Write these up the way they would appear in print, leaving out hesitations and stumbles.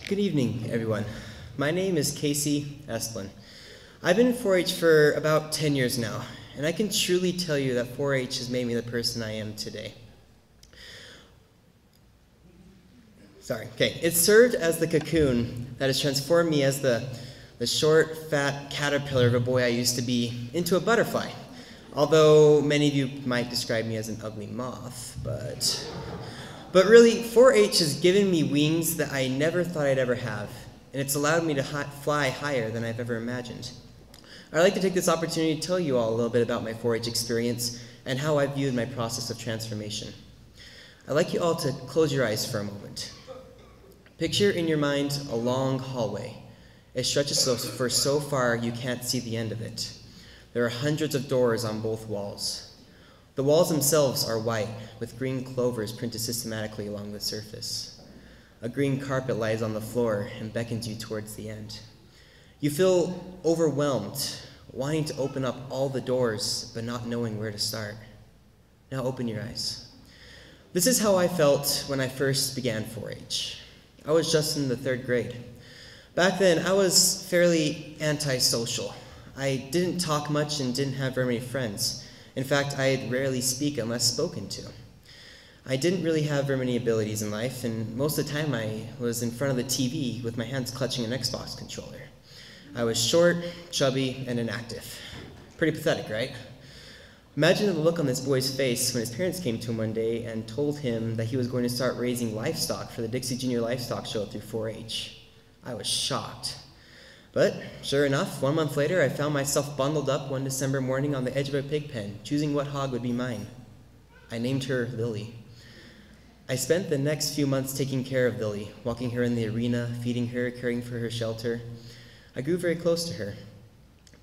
Good evening, everyone. My name is Casey Esplin. I've been in 4-H for about 10 years now, and I can truly tell you that 4-H has made me the person I am today. It served as the cocoon that has transformed me as the short, fat caterpillar of a boy I used to be into a butterfly. Although many of you might describe me as an ugly moth, but really, 4-H has given me wings that I never thought I'd ever have, and it's allowed me to fly higher than I've ever imagined. I'd like to take this opportunity to tell you all a little bit about my 4-H experience and how I viewed my process of transformation. I'd like you all to close your eyes for a moment. Picture in your mind a long hallway. It stretches for so far you can't see the end of it. There are hundreds of doors on both walls. The walls themselves are white, with green clovers printed systematically along the surface. A green carpet lies on the floor and beckons you towards the end. You feel overwhelmed, wanting to open up all the doors, but not knowing where to start. Now open your eyes. This is how I felt when I first began 4-H. I was just in the 3rd grade. Back then, I was fairly antisocial. I didn't talk much and didn't have very many friends. In fact, I'd rarely speak unless spoken to. I didn't really have very many abilities in life, and most of the time I was in front of the TV with my hands clutching an Xbox controller. I was short, chubby, and inactive. Pretty pathetic, right? Imagine the look on this boy's face when his parents came to him one day and told him that he was going to start raising livestock for the Dixie Junior Livestock Show through 4-H. I was shocked. But, sure enough, 1 month later, I found myself bundled up one December morning on the edge of a pig pen, choosing what hog would be mine. I named her Lily. I spent the next few months taking care of Lily, walking her in the arena, feeding her, caring for her shelter. I grew very close to her.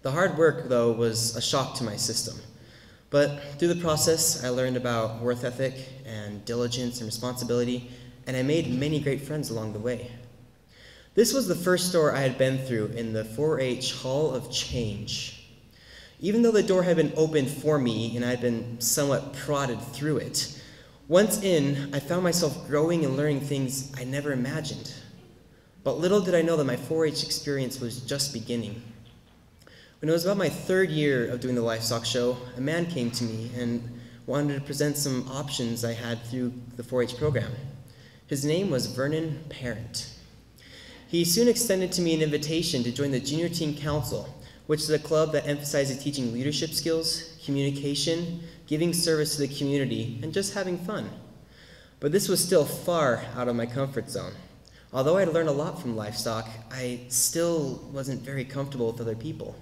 The hard work, though, was a shock to my system. But through the process, I learned about work ethic and diligence and responsibility, and I made many great friends along the way. This was the first door I had been through in the 4-H Hall of Change. Even though the door had been opened for me and I had been somewhat prodded through it, once in, I found myself growing and learning things I never imagined. But little did I know that my 4-H experience was just beginning. When it was about my 3rd year of doing the livestock show, a man came to me and wanted to present some options I had through the 4-H program. His name was Vernon Parent. He soon extended to me an invitation to join the Junior Teen Council, which is a club that emphasizes teaching leadership skills, communication, giving service to the community, and just having fun. But this was still far out of my comfort zone. Although I'd learned a lot from livestock, I still wasn't very comfortable with other people.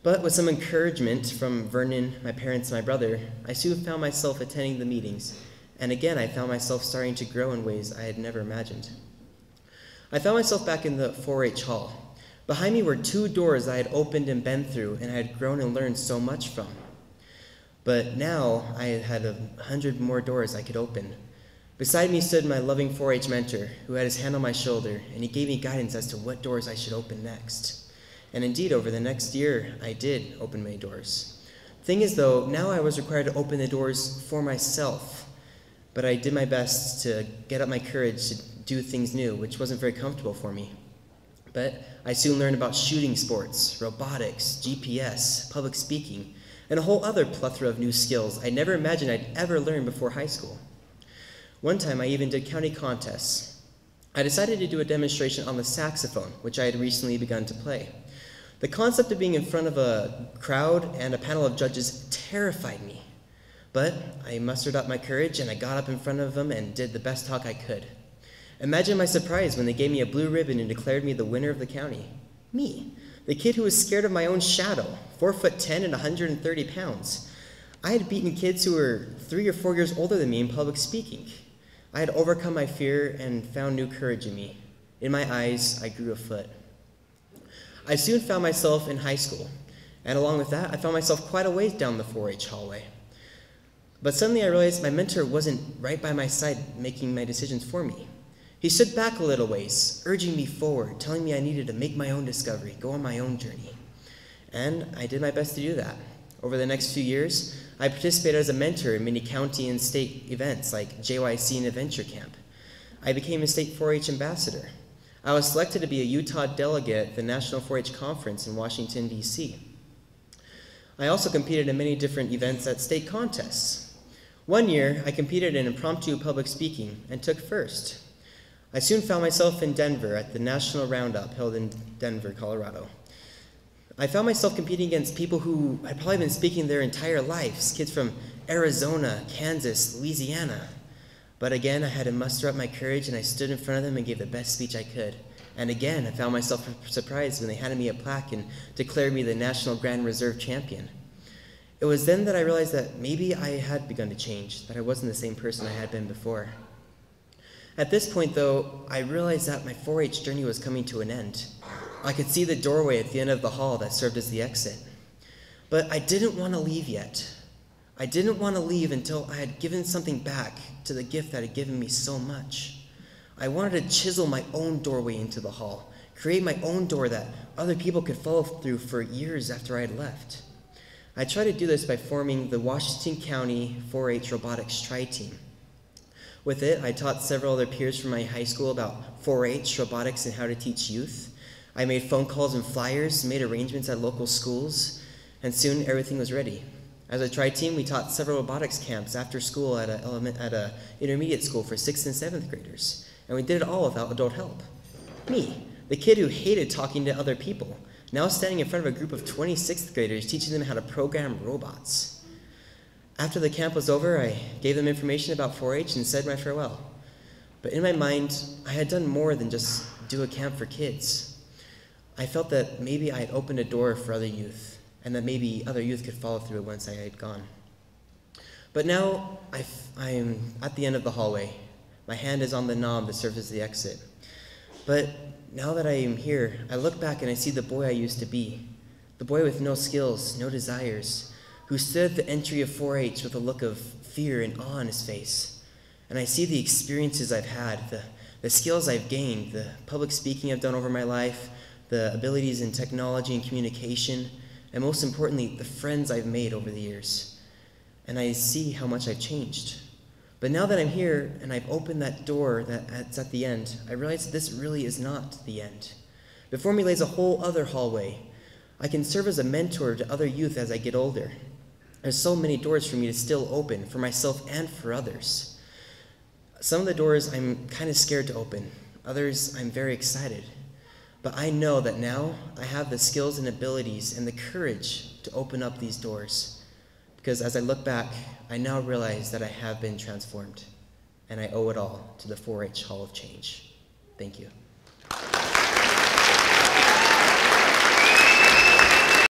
But with some encouragement from Vernon, my parents, and my brother, I soon found myself attending the meetings, and again I found myself starting to grow in ways I had never imagined. I found myself back in the 4-H hall. Behind me were 2 doors I had opened and been through and I had grown and learned so much from. But now I had 100 more doors I could open. Beside me stood my loving 4-H mentor who had his hand on my shoulder, and he gave me guidance as to what doors I should open next. And indeed, over the next year, I did open many doors. Thing is though, now I was required to open the doors for myself. But I did my best to get up my courage to do things new, which wasn't very comfortable for me. But I soon learned about shooting sports, robotics, GPS, public speaking, and a whole other plethora of new skills I never imagined I'd ever learn before high school. One time I even did county contests. I decided to do a demonstration on the saxophone, which I had recently begun to play. The concept of being in front of a crowd and a panel of judges terrified me. But I mustered up my courage and I got up in front of them and did the best talk I could. Imagine my surprise when they gave me a blue ribbon and declared me the winner of the county. Me, the kid who was scared of my own shadow, 4'10" and 130 pounds. I had beaten kids who were 3 or 4 years older than me in public speaking. I had overcome my fear and found new courage in me. In my eyes, I grew a foot. I soon found myself in high school, and along with that, I found myself quite a ways down the 4-H hallway. But suddenly I realized my mentor wasn't right by my side making my decisions for me. He stood back a little ways, urging me forward, telling me I needed to make my own discovery, go on my own journey. And I did my best to do that. Over the next few years, I participated as a mentor in many county and state events like JYC and Adventure Camp. I became a state 4-H ambassador. I was selected to be a Utah delegate at the National 4-H Conference in Washington, D.C. I also competed in many different events at state contests. One year, I competed in impromptu public speaking and took first. I soon found myself in Denver at the National Roundup held in Denver, Colorado. I found myself competing against people who had probably been speaking their entire lives, kids from Arizona, Kansas, Louisiana. But again, I had to muster up my courage, and I stood in front of them and gave the best speech I could. And again, I found myself surprised when they handed me a plaque and declared me the National Grand Reserve Champion. It was then that I realized that maybe I had begun to change, that I wasn't the same person I had been before. At this point, though, I realized that my 4-H journey was coming to an end. I could see the doorway at the end of the hall that served as the exit. But I didn't want to leave yet. I didn't want to leave until I had given something back to the gift that had given me so much. I wanted to chisel my own doorway into the hall, create my own door that other people could follow through for years after I had left. I tried to do this by forming the Washington County 4-H Robotics Tri-Team. With it, I taught several other peers from my high school about 4-H, robotics, and how to teach youth. I made phone calls and flyers, made arrangements at local schools, and soon everything was ready. As a tri-team, we taught several robotics camps after school at a intermediate school for 6th and 7th graders. And we did it all without adult help. Me, the kid who hated talking to other people, now standing in front of a group of 26th graders teaching them how to program robots. After the camp was over, I gave them information about 4-H and said my farewell. But in my mind, I had done more than just do a camp for kids. I felt that maybe I had opened a door for other youth, and that maybe other youth could follow through once I had gone. But now I'm at the end of the hallway. My hand is on the knob that serves as the exit. But now that I am here, I look back and I see the boy I used to be, the boy with no skills, no desires, who stood at the entry of 4-H with a look of fear and awe on his face. And I see the experiences I've had, the skills I've gained, the public speaking I've done over my life, the abilities in technology and communication, and most importantly, the friends I've made over the years. And I see how much I've changed. But now that I'm here and I've opened that door that's at the end, I realize that this really is not the end. Before me lays a whole other hallway. I can serve as a mentor to other youth as I get older. There's so many doors for me to still open, for myself and for others. Some of the doors I'm kind of scared to open. Others I'm very excited. But I know that now I have the skills and abilities and the courage to open up these doors. Because as I look back, I now realize that I have been transformed, and I owe it all to the 4-H Hall of Change. Thank you.